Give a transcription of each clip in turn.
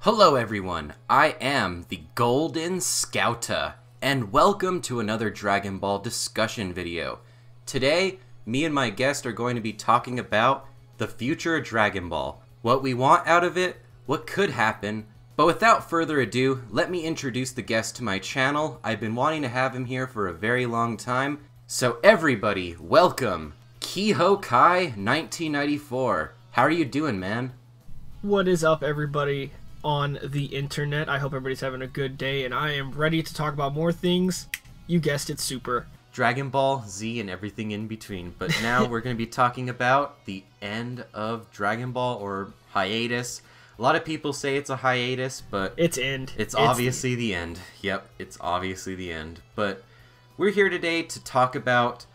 Hello everyone, I am the Golden Scouta, and welcome to another Dragon Ball discussion video. Today, me and my guest are going to be talking about the future of Dragon Ball, what we want out of it, what could happen, but without further ado, let me introduce the guest to my channel. I've been wanting to have him here for a very long time, so everybody, welcome, Kihokai1994. How are you doing, man? What is up, everybody on the internet? I hope everybody's having a good day, and I am ready to talk about more things. You guessed it, Super. Dragon Ball Z and everything in between. But now we're going to be talking about the end of Dragon Ball, or hiatus. A lot of people say it's a hiatus, but it's end. It's obviously the end. Yep, it's obviously the end. But we're here today to talk about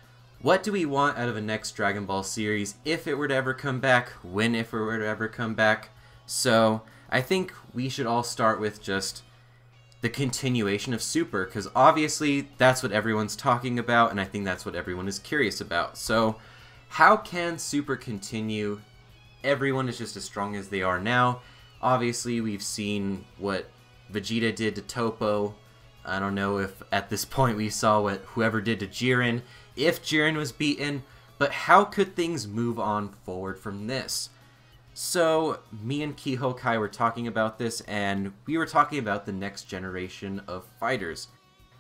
what do we want out of the next Dragon Ball series, if it were to ever come back, when if it were to ever come back. So I think we should all start with just the continuation of Super, because obviously that's what everyone's talking about, and I think that's what everyone is curious about. So how can Super continue? Everyone is just as strong as they are now. Obviously we've seen what Vegeta did to Toppo. I don't know if at this point we saw what whoever did to Jiren, if Jiren was beaten, but how could things move on forward from this? So, me and Kihokai were talking about this, and we were talking about the next generation of fighters.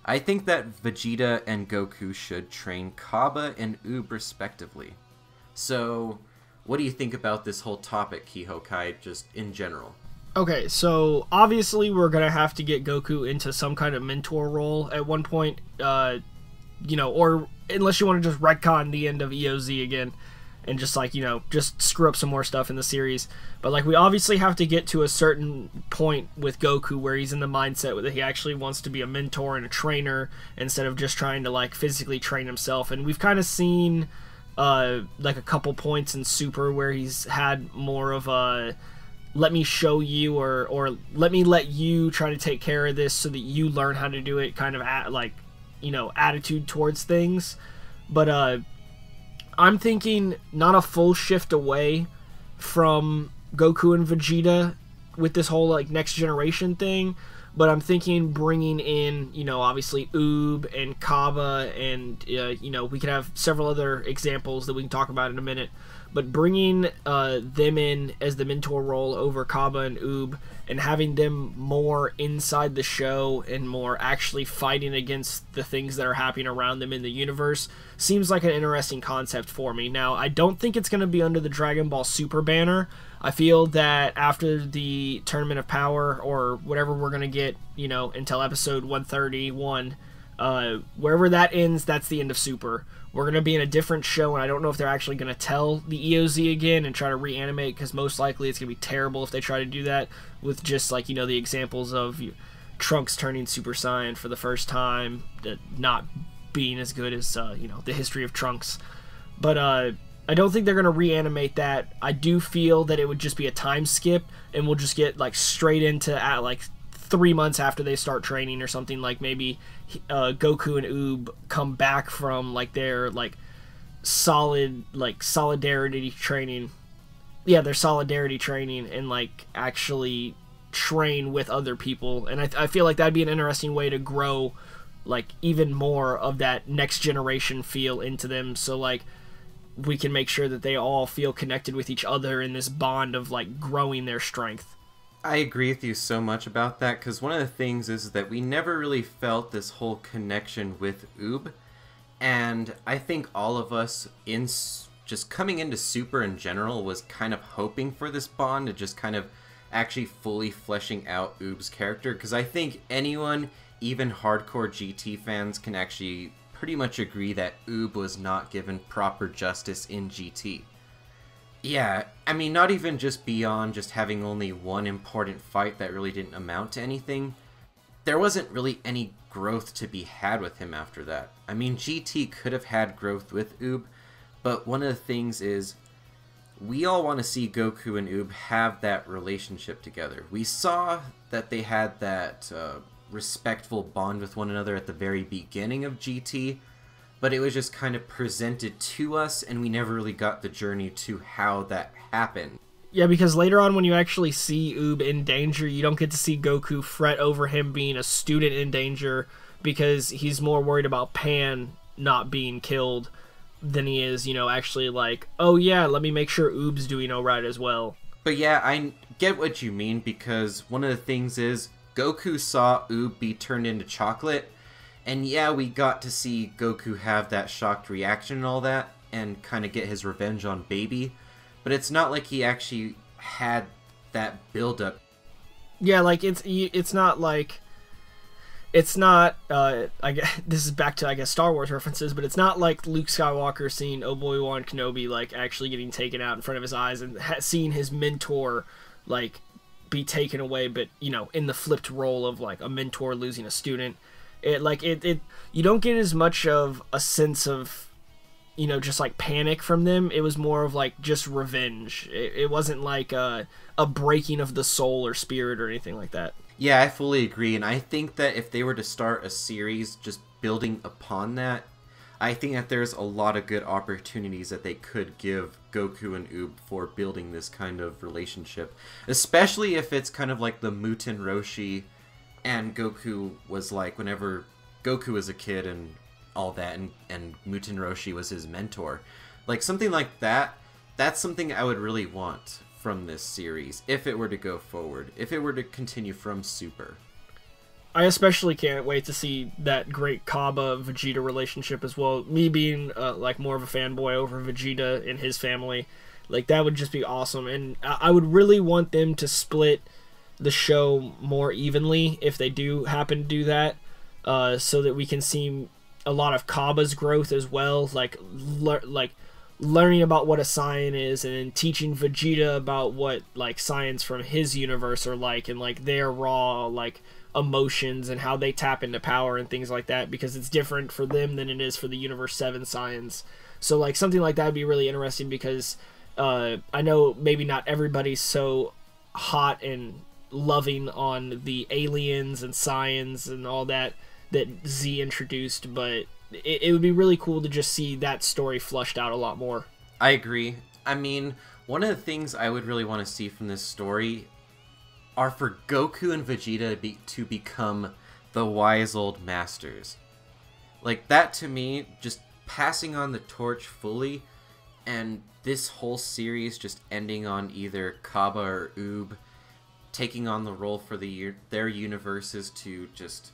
I think that Vegeta and Goku should train Kaba and Oob respectively. So, what do you think about this whole topic, Kihokai, just in general? Okay, so obviously we're going to have to get Goku into some kind of mentor role at one point, you know, or unless you want to just retcon the end of EOZ again and just, like, you know, just screw up some more stuff in the series. But, like, we obviously have to get to a certain point with Goku where he's in the mindset that he actually wants to be a mentor and a trainer instead of just trying to, like, physically train himself. And we've kind of seen, like, a couple points in Super where he's had more of a let me show you, or let me let you try to take care of this so that you learn how to do it kind of, like, you know, attitude towards things. But, I'm thinking not a full shift away from Goku and Vegeta with this whole, like, next generation thing, but I'm thinking bringing in, you know, obviously Oob and Kaba, and, you know, we could have several other examples that we can talk about in a minute, but bringing them in as the mentor role over Kaba and Oob, and having them more inside the show and more actually fighting against the things that are happening around them in the universe seems like an interesting concept for me. Now, I don't think it's going to be under the Dragon Ball Super banner. I feel that after the Tournament of Power, or whatever we're going to get, you know, until episode 131, wherever that ends, that's the end of Super. We're going to be in a different show, and I don't know if they're actually going to tell the EOZ again and try to reanimate, because most likely it's going to be terrible if they try to do that with just, like, you know, the examples of Trunks turning Super Saiyan for the first time, not being as good as, you know, the history of Trunks. But, I don't think they're going to reanimate that. I do feel that it would just be a time skip, and we'll just get, like, straight into, like, 3 months after they start training or something, like maybe Goku and Oob come back from, like, their, like, solidarity training. Yeah, their solidarity training, and, like, actually train with other people. And I feel like that'd be an interesting way to grow, like, even more of that next generation feel into them. So, like, we can make sure that they all feel connected with each other in this bond of, like, growing their strength. I agree with you so much about that, because one of the things is that we never really felt this whole connection with Oob, and I think all of us, in just coming into Super in general, was kind of hoping for this bond to just kind of actually fully fleshing out Oob's character, because I think anyone, even hardcore GT fans, can actually pretty much agree that Oob was not given proper justice in GT. Yeah, I mean, not even just beyond just having only one important fight that really didn't amount to anything. There wasn't really any growth to be had with him after that. I mean, GT could have had growth with Oob, but one of the things is, we all want to see Goku and Oob have that relationship together. We saw that they had that respectful bond with one another at the very beginning of GT, but it was just kind of presented to us, and we never really got the journey to how that happened. Yeah, because later on when you actually see Oob in danger, you don't get to see Goku fret over him being a student in danger, because he's more worried about Pan not being killed than he is, you know, actually like, oh yeah, let me make sure Oob's doing alright as well. But yeah, I get what you mean, because one of the things is Goku saw Oob be turned into chocolate, and yeah, we got to see Goku have that shocked reaction and all that, and kind of get his revenge on Baby, but it's not like he actually had that build-up. Yeah, like, it's not like... It's not, I guess, this is back to, I guess, Star Wars references, but it's not like Luke Skywalker seeing Obi-Wan Kenobi, like, actually getting taken out in front of his eyes and seeing his mentor, like, be taken away, but, you know, in the flipped role of, like, a mentor losing a student. You don't get as much of a sense of, you know, just, like, panic from them. It was more of, like, just revenge. It wasn't, like, a breaking of the soul or spirit or anything like that. Yeah, I fully agree, and I think that if they were to start a series just building upon that, I think that there's a lot of good opportunities that they could give Goku and Oob for building this kind of relationship. Especially if it's kind of like the Muten Roshi and Goku was like whenever Goku was a kid and all that, and Muten Roshi was his mentor. Like something like that, that's something I would really want from this series, if it were to go forward, if it were to continue from Super. I especially can't wait to see that great Kaba-Vegeta relationship as well. Me being like more of a fanboy over Vegeta and his family, like that would just be awesome. And I would really want them to split the show more evenly if they do happen to do that, so that we can see a lot of Kaba's growth as well, like learning about what a Saiyan is, and then teaching Vegeta about what like Saiyans from his universe are like, and like their raw like emotions and how they tap into power and things like that, because it's different for them than it is for the Universe 7 Saiyans. So like something like that would be really interesting, because I know maybe not everybody's so hot and loving on the aliens and Saiyans and all that Z introduced, but it would be really cool to just see that story flushed out a lot more. I agree. I mean, one of the things I would really want to see from this story are for Goku and Vegeta to become the wise old masters. Like, that to me, just passing on the torch fully, and this whole series just ending on either Kaba or Oob taking on the role for their universes to just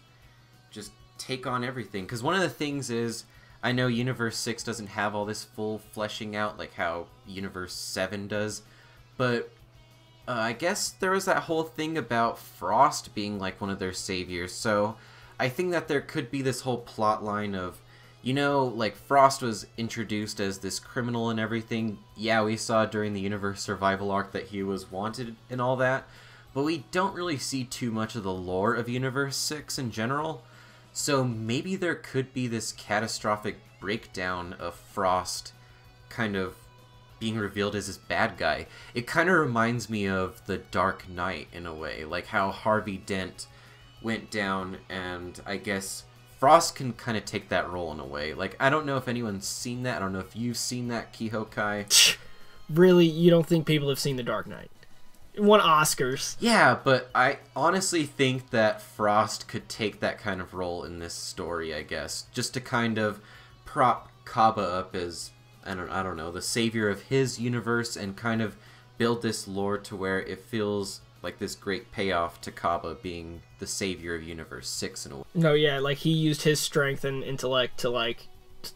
take on everything. Because one of the things is, I know Universe 6 doesn't have all this full fleshing out like how Universe 7 does, but I guess there was that whole thing about Frost being like one of their saviors, so I think that there could be this whole plot line of, you know, like Frost was introduced as this criminal and everything. Yeah, we saw during the Universe Survival arc that he was wanted and all that, but we don't really see too much of the lore of Universe 6 in general. So maybe there could be this catastrophic breakdown of Frost kind of being revealed as this bad guy. It kind of reminds me of The Dark Knight in a way, like how Harvey Dent went down, and I guess Frost can kind of take that role in a way. Like, I don't know if anyone's seen that. I don't know if you've seen that, Kihokai. Really? You don't think people have seen The Dark Knight? It won Oscars. Yeah, but I honestly think that Frost could take that kind of role in this story, I guess. Just to kind of prop Kaba up as, I don't know, the savior of his universe, and kind of build this lore to where it feels like this great payoff to Kaba being the savior of Universe 6 in a way. No, yeah, like he used his strength and intellect to like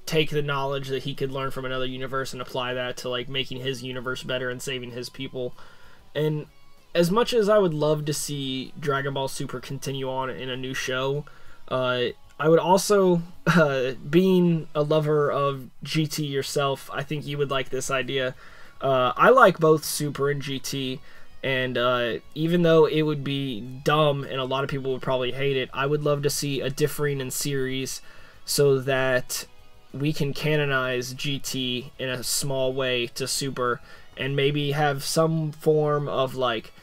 take the knowledge that he could learn from another universe and apply that to like making his universe better and saving his people. And as much as I would love to see Dragon Ball Super continue on in a new show, I would also, being a lover of GT yourself, I think you would like this idea. I like both Super and GT, and even though it would be dumb and a lot of people would probably hate it, I would love to see a differing in series so that we can canonize GT in a small way to Super, and maybe have some form of like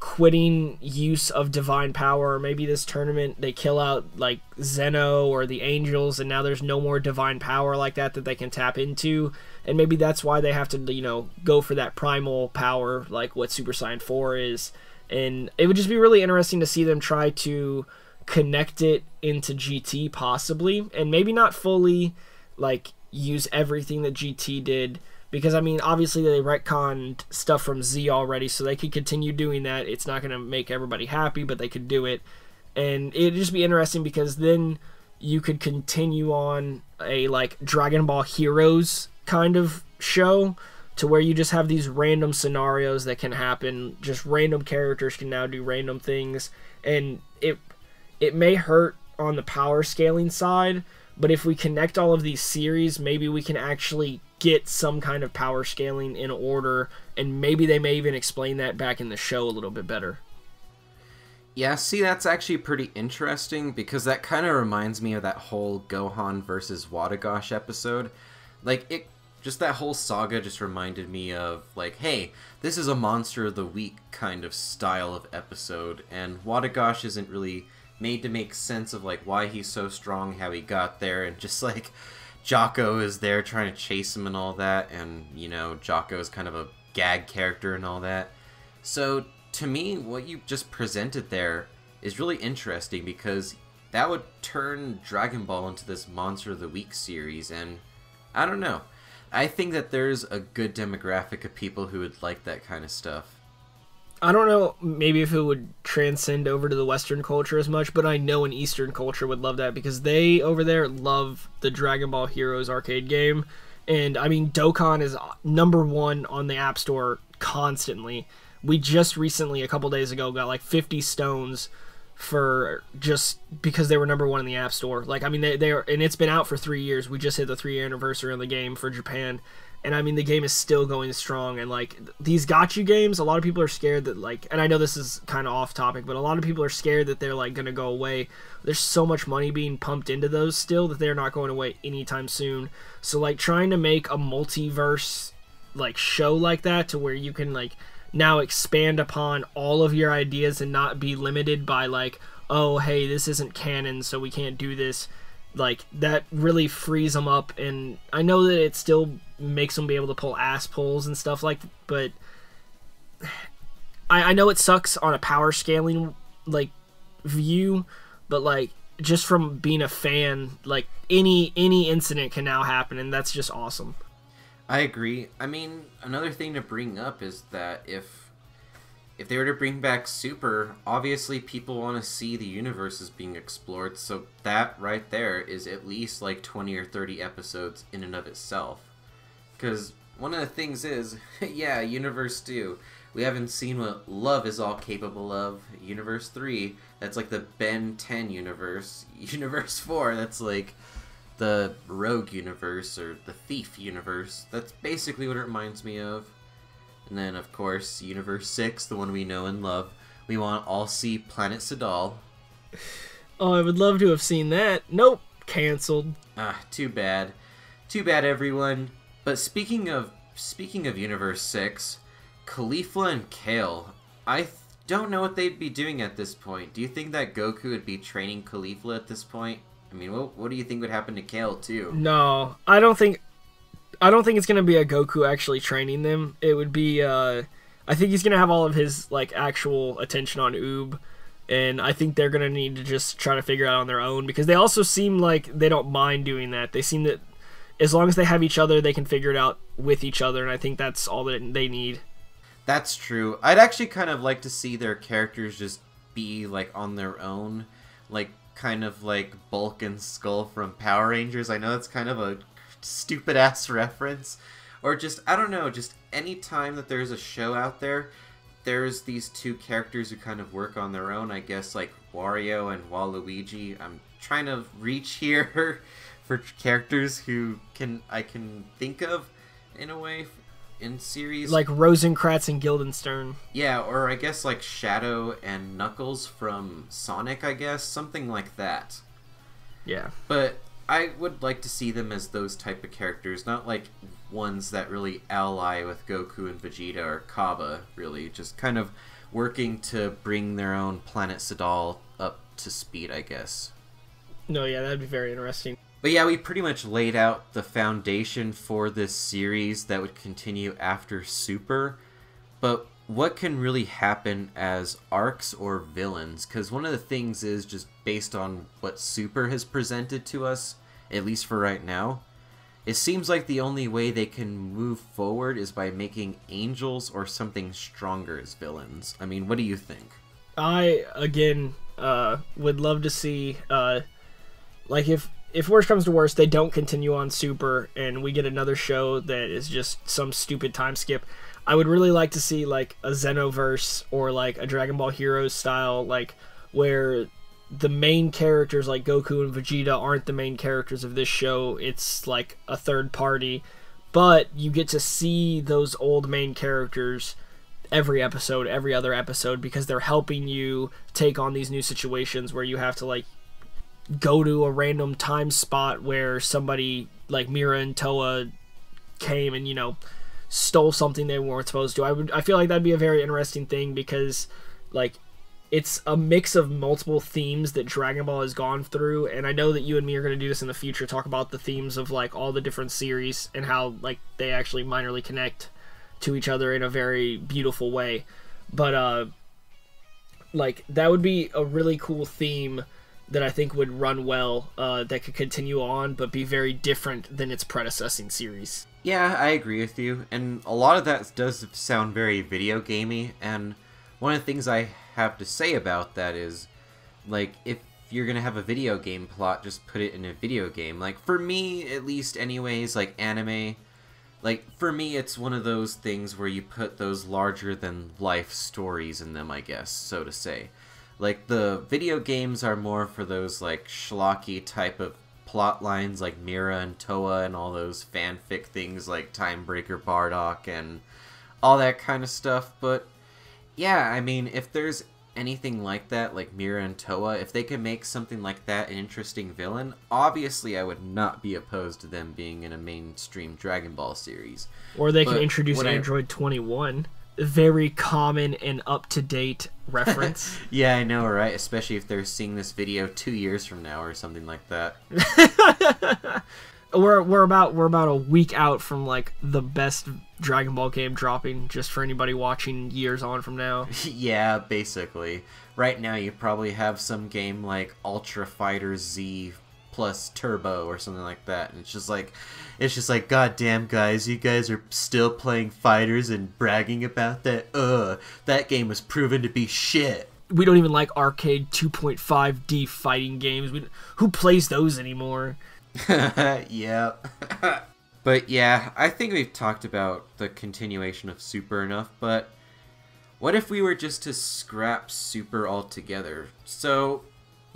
quitting use of divine power, or maybe this tournament they kill out like Zeno or the Angels, and now there's no more divine power like that they can tap into, and maybe that's why they have to, you know, go for that primal power like what Super Saiyan 4 is. And it would just be really interesting to see them try to connect it into GT possibly, and maybe not fully like use everything that GT did, because I mean obviously they retconned stuff from Z already, so they could continue doing that. It's not going to make everybody happy, but they could do it, and it'd just be interesting because then you could continue on a like Dragon Ball Heroes kind of show, to where you just have these random scenarios that can happen, just random characters can now do random things, and it may hurt on the power scaling side, but if we connect all of these series, maybe we can actually get some kind of power scaling in order, and maybe they may even explain that back in the show a little bit better. Yeah, see, that's actually pretty interesting, because that kind of reminds me of that whole Gohan versus Watagosh episode. Like, just that whole saga just reminded me of, like, hey, this is a Monster of the Week kind of style of episode, and Watagosh isn't really made to make sense of, like, why he's so strong, how he got there, and just, like, Jocko is there trying to chase him and all that, and, you know, Jocko is kind of a gag character and all that. So, to me, what you just presented there is really interesting, because that would turn Dragon Ball into this Monster of the Week series, and I don't know. I think that there's a good demographic of people who would like that kind of stuff. I don't know maybe if it would transcend over to the Western culture as much, but I know an Eastern culture would love that, because they over there love the Dragon Ball Heroes arcade game. And I mean, Dokkan is #1 on the App Store constantly. We just recently, a couple days ago, got like 50 stones for just because they were #1 in the App Store. Like, I mean, they are, and it's been out for 3 years. We just hit the 3-year anniversary on the game for Japan. And I mean, the game is still going strong. And like these gacha games, a lot of people are scared that, like, and I know this is kind of off topic, but a lot of people are scared that they're like going to go away. There's so much money being pumped into those still that they're not going away anytime soon. So like trying to make a multiverse like show like that, to where you can like now expand upon all of your ideas and not be limited by like, oh, hey, this isn't canon, so we can't do this. Like, that really frees them up, and I know that it still makes them be able to pull ass pulls and stuff like that, but I know it sucks on a power scaling like view, but like just from being a fan, like any incident can now happen, and that's just awesome. I agree. I mean, another thing to bring up is that if they were to bring back Super, obviously people want to see the universes being explored, so that right there is at least like 20 or 30 episodes in and of itself. Because one of the things is, yeah, Universe 2, we haven't seen what Love is all capable of. Universe 3, that's like the Ben 10 universe. Universe 4, that's like the Rogue universe, or the Thief universe. That's basically what it reminds me of. And then, of course, Universe 6, the one we know and love. We want to all see Planet Sedal. Oh, I would love to have seen that. Nope, canceled. Ah, too bad. Too bad, everyone. But speaking of Universe 6, Caulifla and Kale. I don't know what they'd be doing at this point. Do you think that Goku would be training Caulifla at this point? I mean, what do you think would happen to Kale, too? No, I don't think it's going to be a Goku actually training them. It would be, I think he's going to have all of his, like, actual attention on Oob. And I think they're going to need to just try to figure it out on their own, because they also seem like they don't mind doing that. They seem that as long as they have each other, they can figure it out with each other, and I think that's all that they need. That's true. I'd actually kind of like to see their characters just be, like, on their own. Like, kind of like Bulk and Skull from Power Rangers. I know that's kind of a stupid-ass reference. Or just, I don't know, just any time that there's a show out there, there's these two characters who kind of work on their own. I guess, like, Wario and Waluigi. I'm trying to reach here for characters who I can think of, in a way, in series. Like Rosencrantz and Guildenstern. Yeah, or I guess like Shadow and Knuckles from Sonic, I guess. Something like that. Yeah. But I would like to see them as those type of characters, not like ones that really ally with Goku and Vegeta or Kaba, really. Just kind of working to bring their own planet Sadal up to speed, I guess. No, yeah, that'd be very interesting. But yeah, we pretty much laid out the foundation for this series that would continue after Super. But what can really happen as arcs or villains? Because one of the things is, just based on what Super has presented to us, at least for right now, it seems like the only way they can move forward is by making angels or something stronger as villains. I mean, what do you think? I, again, would love to see, like, if worst comes to worst, they don't continue on Super and we get another show that is just some stupid time skip, I would really like to see, like, a Xenoverse or, like, a Dragon Ball Heroes style, like, where the main characters, like Goku and Vegeta, aren't the main characters of this show. It's, like, a third party. But you get to see those old main characters every episode, every other episode, because they're helping you take on these new situations where you have to, like, go to a random time spot where somebody like Mira and Toa came and, you know, stole something they weren't supposed to. I feel like that'd be a very interesting thing, because, like, it's a mix of multiple themes that Dragon Ball has gone through, and I know that you and me are going to do this in the future, talk about the themes of, like, all the different series and how, like, they actually minorly connect to each other in a very beautiful way. But like, that would be a really cool theme that I think would run well, that could continue on, but be very different than its predecessing series. Yeah, I agree with you, and a lot of that does sound very video gamey, and one of the things I have to say about that is, like, if you're gonna have a video game plot, just put it in a video game. Like, for me, at least anyways, like, anime, like, for me, it's one of those things where you put those larger-than-life stories in them, I guess, so to say. Like, the video games are more for those, like, schlocky type of plot lines, like Mira and Toa and all those fanfic things like Timebreaker Bardock and all that kind of stuff. But, yeah, I mean, if there's anything like that, like Mira and Toa, if they can make something like that an interesting villain, obviously I would not be opposed to them being in a mainstream Dragon Ball series. Or they can introduce Android 21. Very common and up-to-date reference. Yeah, I know, right? Especially if they're seeing this video 2 years from now or something like that. We're about a week out from, like, the best Dragon Ball game dropping, just for anybody watching years on from now. Yeah, basically. Right now you probably have some game like Ultra Fighter Z plus Turbo or something like that, and it's just like, God damn, guys, you guys are still playing fighters and bragging about that? That game was proven to be shit. We don't even like arcade 2.5D fighting games. Who plays those anymore? Yeah. But yeah, I think we've talked about the continuation of Super enough, but what if we were just to scrap Super altogether? So,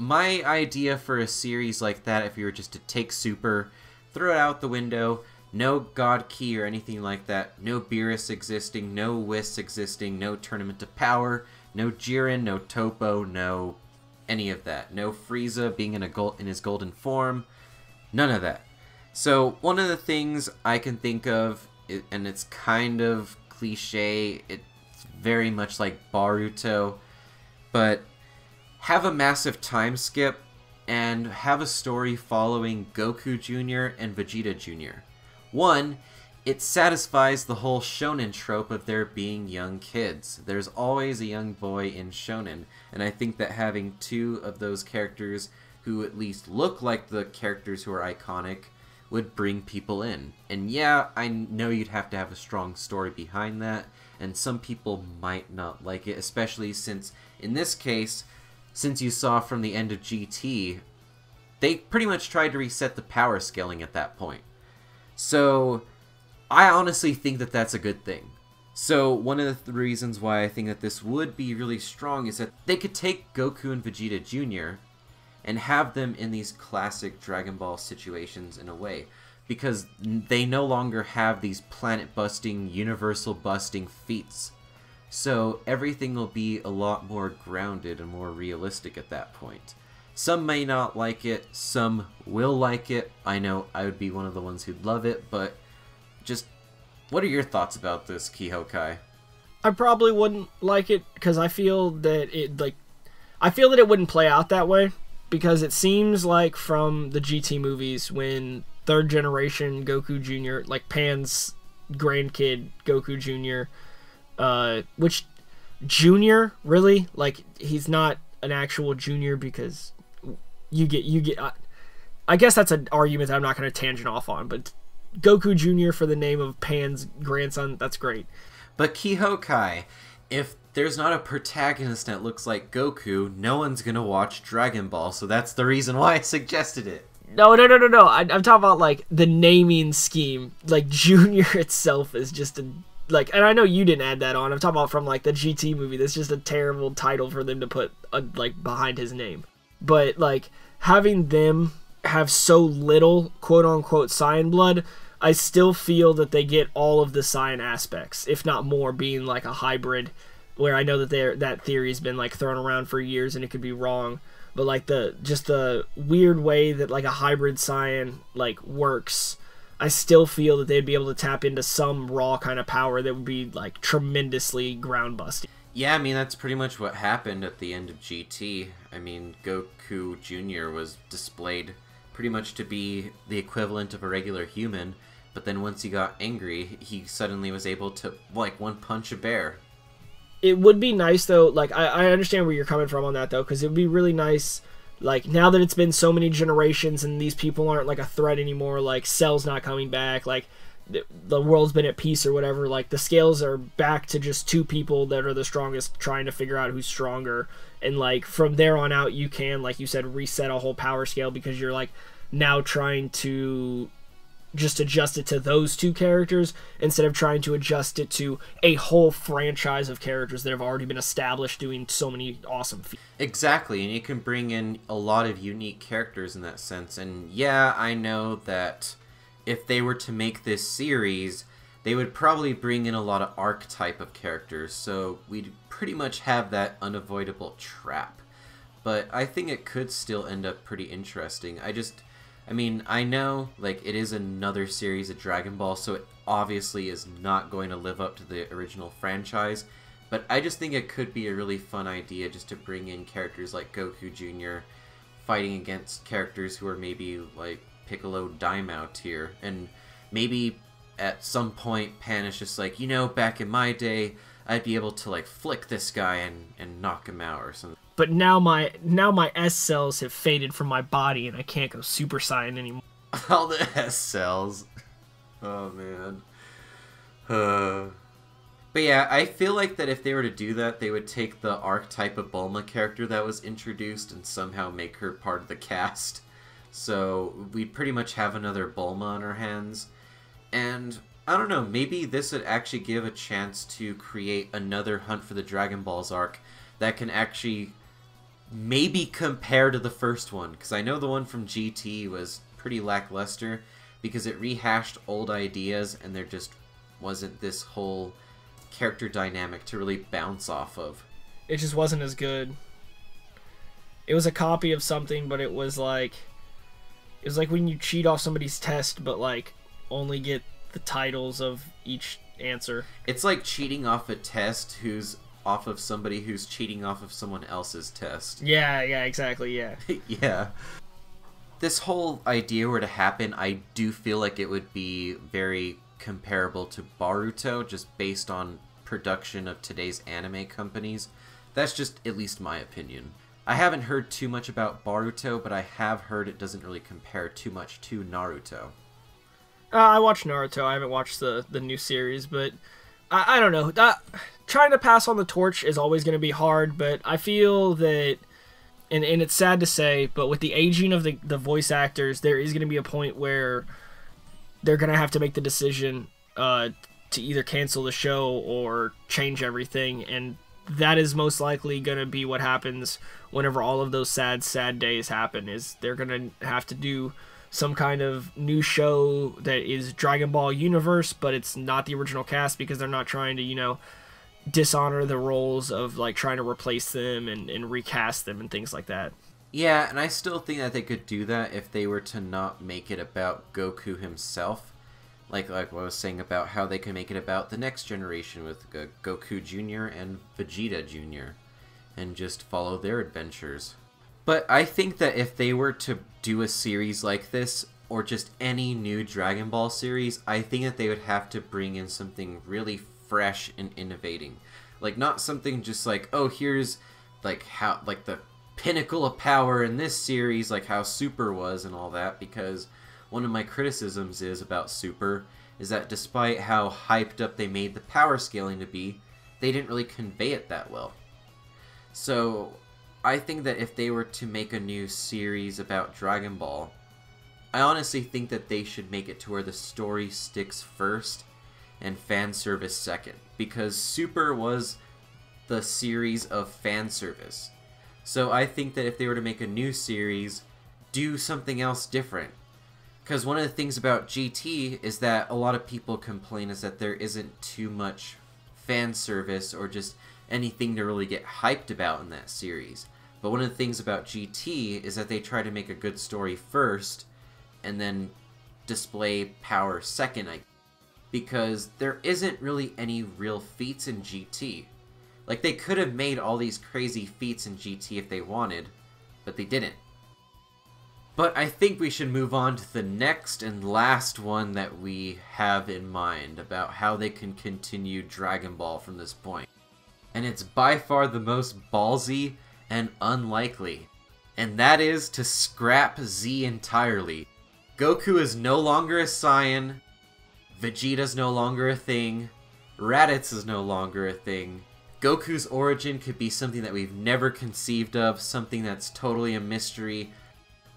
my idea for a series like that, if you were just to take Super, throw it out the window, no God Key or anything like that, no Beerus existing, no Whis existing, no Tournament of Power, no Jiren, no Topo, no any of that. No Frieza being in his golden form, none of that. So one of the things I can think of, and it's kind of cliche, it's very much like Boruto, but have a massive time skip and have a story following Goku Jr. and Vegeta Jr. One, it satisfies the whole shonen trope of there being young kids. There's always a young boy in shonen, and I think that having two of those characters who at least look like the characters who are iconic would bring people in. And yeah, I know you'd have to have a strong story behind that, and some people might not like it, especially since, in this case, since you saw from the end of GT, they pretty much tried to reset the power scaling at that point. So, I honestly think that that's a good thing. So, one of the reasons why I think that this would be really strong is that they could take Goku and Vegeta Jr. and have them in these classic Dragon Ball situations in a way, because they no longer have these planet-busting, universal-busting feats. So everything will be a lot more grounded and more realistic at that point. Some may not like it, some will like it. I know I would be one of the ones who'd love it, but just, what are your thoughts about this, Kihokai? I probably wouldn't like it because I feel that it wouldn't play out that way, because it seems like from the GT movies, when third generation Goku Jr., like Pan's grandkid Goku Jr., which Junior, really? Like, he's not an actual junior, because you get I guess that's an argument that I'm not going to tangent off on, but Goku Jr. for the name of Pan's grandson, that's great. But Kihokai, if there's not a protagonist that looks like Goku, no one's going to watch Dragon Ball, so that's the reason why I suggested it. No. I'm talking about, like, the naming scheme. Like, Junior itself is just like, and I know you didn't add that on. I'm talking about from, like, the GT movie. That's just a terrible title for them to put, like, behind his name. But, like, having them have so little quote-unquote Saiyan blood, I still feel that they get all of the Saiyan aspects, if not more, being, like, a hybrid, where I know that that theory's been, like, thrown around for years and it could be wrong. But, like, the weird way that, like, a hybrid Saiyan, like, works, I still feel that they'd be able to tap into some raw kind of power that would be, like, tremendously ground-busting. Yeah, I mean, that's pretty much what happened at the end of GT. I mean, Goku Jr. was displayed pretty much to be the equivalent of a regular human, but then once he got angry, he suddenly was able to, like, one-punch a bear. It would be nice, though, like, I understand where you're coming from on that, though, because it would be really nice, like, now that it's been so many generations and these people aren't, like, a threat anymore, like, Cell's not coming back, like, the world's been at peace or whatever, like, the scales are back to just two people that are the strongest, trying to figure out who's stronger, and, like, from there on out, you can, like you said, reset a whole power scale, because you're, like, now trying to just adjust it to those two characters instead of trying to adjust it to a whole franchise of characters that have already been established doing so many awesome feats. Exactly, and you can bring in a lot of unique characters in that sense. And yeah, I know that if they were to make this series, they would probably bring in a lot of archetype of characters, so we'd pretty much have that unavoidable trap. But I think it could still end up pretty interesting. I mean, I know, like, it is another series of Dragon Ball, so it obviously is not going to live up to the original franchise, but I just think it could be a really fun idea just to bring in characters like Goku Jr. fighting against characters who are maybe, like, Piccolo Daimao tier, and maybe at some point Pan is just like, you know, back in my day, I'd be able to, like, flick this guy and knock him out or something. But now my S cells have faded from my body and I can't go Super Saiyan anymore. All the S cells. Oh, man. But yeah, I feel like that if they were to do that, they would take the archetype of Bulma character that was introduced and somehow make her part of the cast. So we'd pretty much have another Bulma on our hands. And I don't know, maybe this would actually give a chance to create another Hunt for the Dragon Balls arc that can actually maybe compare to the first one, because I know the one from GT was pretty lackluster because it rehashed old ideas and there just wasn't this whole character dynamic to really bounce off of. It just wasn't as good. It was a copy of something, but it was like when you cheat off somebody's test but, like, only get the titles of each answer. It's like cheating off a test who's off of somebody who's cheating off of someone else's test. Yeah, exactly, yeah. Yeah. This whole idea were to happen, I do feel like it would be very comparable to Boruto, just based on production of today's anime companies. That's just at least my opinion. I haven't heard too much about Boruto, but I have heard it doesn't really compare too much to Naruto. I watched Naruto. I haven't watched the new series, but I don't know. Trying to pass on the torch is always going to be hard, but I feel that, and it's sad to say, but with the aging of the voice actors, there is going to be a point where they're going to have to make the decision to either cancel the show or change everything, and that is most likely going to be what happens whenever all of those sad days happen, is they're going to have to do some kind of new show that is Dragon Ball universe, but it's not the original cast, because they're not trying to, you know, dishonor the roles of, like, trying to replace them and recast them and things like that. Yeah, and I still think that they could do that if they were to not make it about Goku himself. Like what I was saying about how they can make it about the next generation with Goku Jr. and Vegeta Jr. and just follow their adventures. But I think that if they were to do a series like this, or just any new Dragon Ball series, I think that they would have to bring in something really fresh and innovating. Like, not something just like, oh, here's like how, like, the pinnacle of power in this series, like how Super was and all that, because one of my criticisms about Super is that despite how hyped up they made the power scaling to be, they didn't really convey it that well. So I think that if they were to make a new series about Dragon Ball, I honestly think that they should make it to where the story sticks first and fan service second, because Super was the series of fan service. So I think that if they were to make a new series, do something else different. Because one of the things about GT is that a lot of people complain is that there isn't too much fan service or just anything to really get hyped about in that series. But one of the things about GT is that they try to make a good story first and then display power second, because there isn't really any real feats in GT. Like, they could have made all these crazy feats in GT if they wanted, but they didn't. But I think we should move on to the next and last one that we have in mind about how they can continue Dragon Ball from this point. And it's by far the most ballsy and unlikely. And that is to scrap Z entirely. Goku is no longer a Saiyan, Vegeta's no longer a thing, Raditz is no longer a thing. Goku's origin could be something that we've never conceived of, something that's totally a mystery.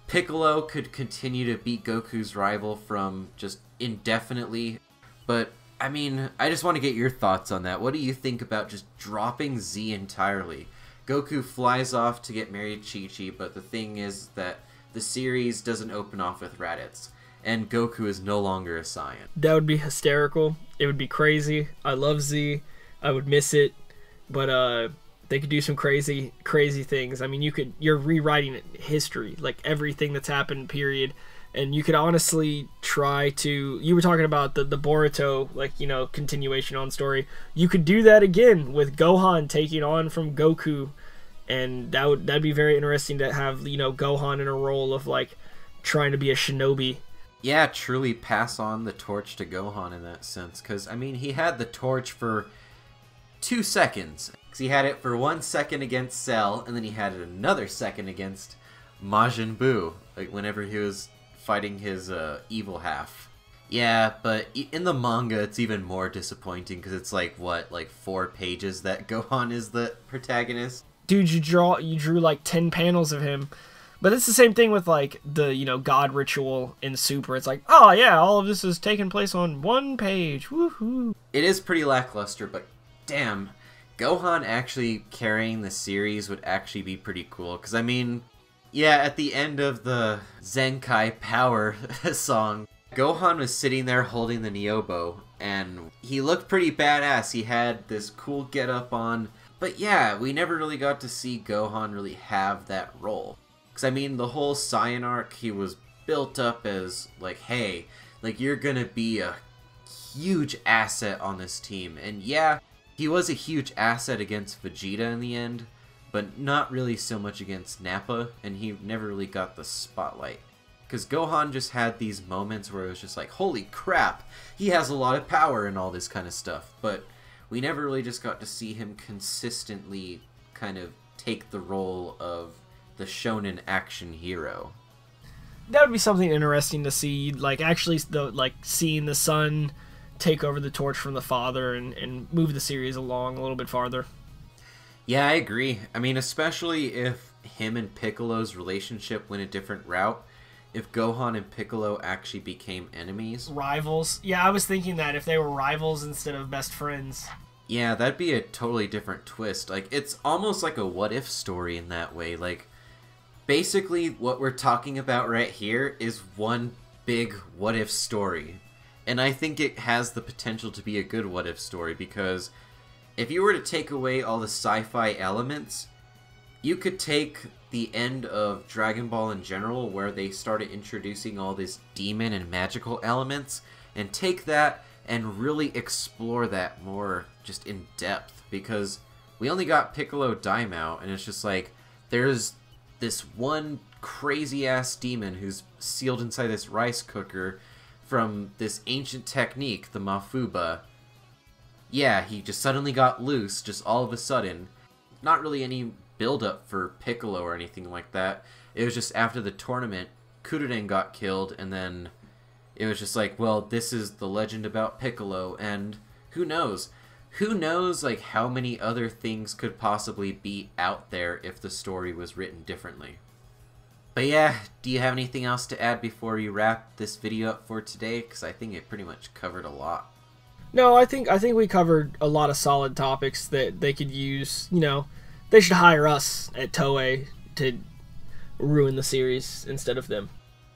Piccolo could continue to beat Goku's rival from just indefinitely. But, I mean, I just want to get your thoughts on that. What do you think about just dropping Z entirely? Goku flies off to get married to Chi-Chi, but the thing is that the series doesn't open off with Raditz, and Goku is no longer a Saiyan. That would be hysterical. It would be crazy. I love Z. I would miss it. But they could do some crazy things. I mean, you're rewriting history, like everything that's happened, period. And you could honestly try to, you were talking about the Boruto, like, you know, continuation on story. You could do that again with Gohan taking on from Goku, and that'd be very interesting to have, you know, Gohan in a role of like trying to be a shinobi. Yeah, truly pass on the torch to Gohan in that sense, because I mean, he had the torch for 2 seconds. Because he had it for 1 second against Cell, and then he had it another second against Majin Buu, like whenever he was fighting his evil half. Yeah, but in the manga it's even more disappointing, because it's like, what, like 4 pages that Gohan is the protagonist? Dude, you drew like 10 panels of him. But it's the same thing with like the, you know, God ritual in Super. It's like, oh yeah, all of this is taking place on 1 page. Woohoo! It is pretty lackluster, but damn, Gohan actually carrying the series would actually be pretty cool. Because, I mean, yeah, at the end of the Zenkai Power song, Gohan was sitting there holding the Niobo, and he looked pretty badass. He had this cool getup on. But yeah, we never really got to see Gohan really have that role. Because, I mean, the whole Saiyan arc, he was built up as, like, hey, like, you're gonna be a huge asset on this team. And yeah, he was a huge asset against Vegeta in the end, but not really so much against Nappa, and he never really got the spotlight. Because Gohan just had these moments where it was just like, holy crap, he has a lot of power and all this kind of stuff, but we never really just got to see him consistently kind of take the role of the shonen action hero. That would be something interesting to see, like actually seeing the son take over the torch from the father and move the series along a little bit farther. Yeah, I agree. I mean, especially if him and Piccolo's relationship went a different route. If Gohan and Piccolo actually became enemies. Rivals. Yeah, I was thinking that if they were rivals instead of best friends. Yeah, that'd be a totally different twist. Like, it's almost like a what-if story in that way. Like, basically what we're talking about right here is one big what-if story. And I think it has the potential to be a good what-if story, because if you were to take away all the sci-fi elements, you could take the end of Dragon Ball in general, where they started introducing all this demon and magical elements, and take that and really explore that more just in depth, because we only got Piccolo Daimao, and it's just like, there's this one crazy-ass demon who's sealed inside this rice cooker from this ancient technique, the Mafuba. Yeah, he just suddenly got loose, just all of a sudden. Not really any build-up for Piccolo or anything like that. It was just after the tournament, Kuruden got killed, and then it was just like, well, this is the legend about Piccolo, and who knows? Who knows, like, how many other things could possibly be out there if the story was written differently. But yeah, do you have anything else to add before we wrap this video up for today? Because I think it pretty much covered a lot. No, I think we covered a lot of solid topics that they could use. You know, they should hire us at Toei to ruin the series instead of them.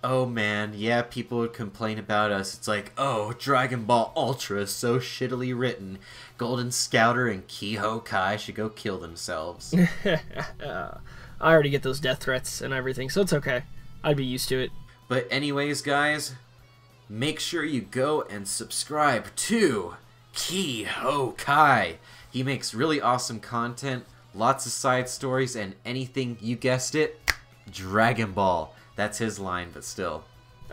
Oh man, yeah, people would complain about us. It's like, oh, Dragon Ball Ultra is so shittily written. Golden Scouter and Kihokai should go kill themselves. I already get those death threats and everything, so it's okay. I'd be used to it. But anyways, guys, make sure you go and subscribe to Kihokai. He makes really awesome content, lots of side stories, and anything, you guessed it, Dragon Ball. That's his line, but still.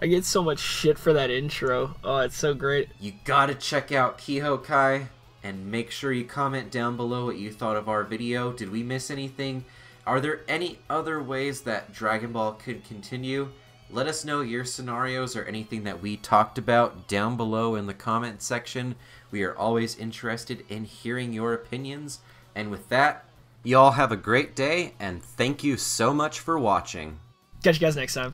I get so much shit for that intro. Oh, it's so great. You gotta check out Kihokai, and make sure you comment down below what you thought of our video. Did we miss anything? Are there any other ways that Dragon Ball could continue? Let us know your scenarios or anything that we talked about down below in the comment section. We are always interested in hearing your opinions. And with that, y'all have a great day, and thank you so much for watching. Catch you guys next time.